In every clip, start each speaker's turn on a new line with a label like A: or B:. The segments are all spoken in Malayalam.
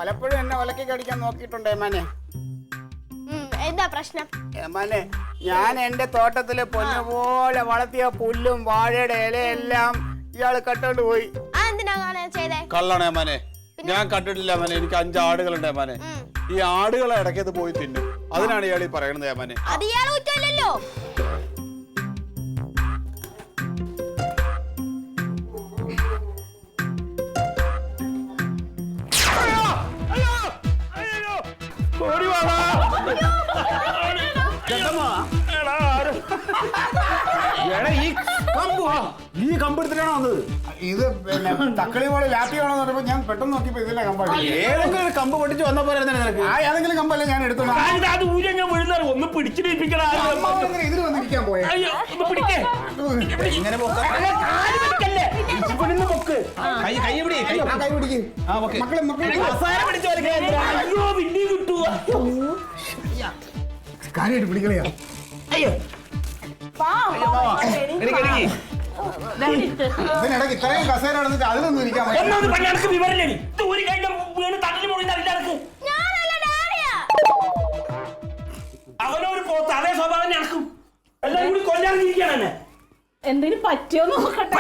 A: പലപ്പോഴും എന്നെ ഒലക്കി കടിക്കാൻ നോക്കിയിട്ടുണ്ട് ഏമാനെ.
B: എന്താ പ്രശ്നം?
A: ഏമാനെ, ഞാൻ എന്റെ തോട്ടത്തില് പൊന്നുപോലെ വളർത്തിയ പുല്ലും വാഴയുടെ ഇലയെല്ലാം ഇയാള് കട്ടോണ്ട് പോയി.
C: കള്ളാണ് ഏമാനെ, ഞാൻ കണ്ടിട്ടില്ല ഏമാനെ. എനിക്ക് 5 ആടുകളുണ്ട് ഏമാനെ. ഈ ആടുകളെ ഇടയ്ക്കത് പോയി തിന്നും. അതിനാണ് ഇയാൾ ഈ പറയണത് ഏമാനെ.
B: അത് ഇയാളെ കുറ്റമല്ലല്ലോ.
D: ഈ കമ്പെടുത്തിട്ടാണോ വന്നത്?
A: ഇത് പിന്നെ തക്കളി പോലെ ലാപ്പിയാണോ പറഞ്ഞപ്പോ ഞാൻ പെട്ടെന്ന് നോക്കിയപ്പോ ഇതിന്റെ കമ്പാണ്.
D: ഏതെങ്കിലും ഒരു കമ്പ് പൊട്ടിച്ച് വന്ന പോലെ നിനക്ക്
A: ഏതെങ്കിലും കമ്പല്ലേ ഞാൻ എടുത്തോളാം.
D: ഒന്ന് പിടിച്ചിട്ട്
A: ഇതിൽ വന്നിരിക്കാൻ പോയെ.
D: ഇങ്ങനെ പൊക്ക്.
A: മക്കളെ കാര്യമായിട്ട് പിടിക്കളയാ. ഇതിനിടയ്ക്ക് ഇത്രയും കസേര നടന്നിട്ട് അതിലൊന്നും ഇരിക്കാൻ
E: അവനൊരു പോത്ത് അതേ സ്വഭാവം നടക്കും. എല്ലാരും കൂടി കൊല്ലാതിരിക്കാനെ
F: എന്തെങ്കിലും പറ്റിയോ നോക്കട്ടെ.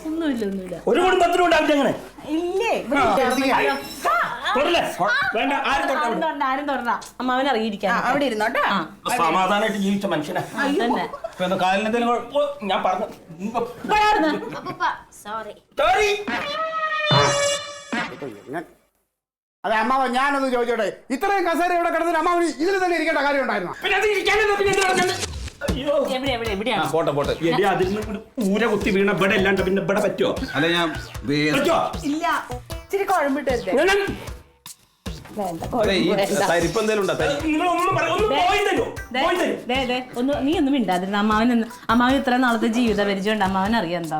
F: ഒന്നുമില്ല
E: ഒരു കുടുംബത്തിനും ഉണ്ടാവില്ല അങ്ങനെ.
F: ഇല്ലേ ആരും തൊടണ്ട. അമ്മാവൻ ഇറങ്ങിയിരിക്കാൻ അവിടെ ഇരുന്നോട്ടാ.
E: സമാധാനമായിട്ട് ജീവിച്ച മനുഷ്യനെ കാലിനെന്തെങ്കിലും ഞാൻ പറഞ്ഞു.
A: അതെ അമ്മാവ, ഞാനൊന്ന് ചോദിച്ചോട്ടെ, ഇത്രയും കസേര ഇവിടെ കിടന്നിട്ട് അമ്മാവന് ഇതിൽ തന്നെ ഇരിക്കേണ്ട കാര്യം ഉണ്ടായിരുന്നു?
E: പോട്ടെ പോട്ടെ. ഊര കുത്തി വീണ ഇവിടെ അല്ലാണ്ട് പിന്നെ ഇവിടെ പറ്റുമോ?
C: അല്ല ഞാൻ
E: പറ്റുമോ?
F: ഇല്ല, ഇച്ചിരി കുഴമ്പിട്ട്
C: തരിപ്പ് എന്തേലും ഉണ്ടോ?
F: നീ ഒന്നും മിണ്ടാതിരുന്ന അമ്മാവൻ ഇത്ര നാളത്തെ ജീവിത പരിചയം ഉണ്ട്. അമ്മാവൻ അറിയാം എന്താ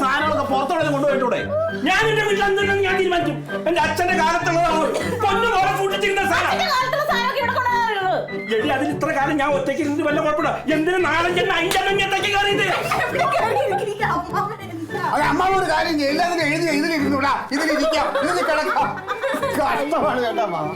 D: സാധനങ്ങളൊക്കെ പുറത്തോടെ കൊണ്ടുപോയിട്ടൂടെ?
E: ഞാൻ എന്റെ വീട്ടിൽ എന്തുണ്ടെന്ന് ഞാൻ തീരുമാനിക്കും. എന്റെ അച്ഛന്റെ കാലത്തുള്ളതാണ്. പൊന്നുപോലെ കൂട്ടിച്ചിരുന്ന സാധനം. അതിന് ഇത്ര കാലം ഞാൻ ഒറ്റയ്ക്ക് ഇരുന്ന് വല്ല കുഴപ്പമില്ല. എന്തിനും 4-5 അഞ്ചെണ്ണത്തേക്ക് കയറിയത്.
A: അതെ അമ്മാവ് ഒരു കാര്യം ചെയ്യും, എല്ലാത്തിനും എഴുതി ഇതിലിരുന്നൂടാ, ഇതിലിരിക്കാം, ഇതിൽ കിടക്കാം. കഷ്ടമാണ് കേട്ടോ അമ്മാവ.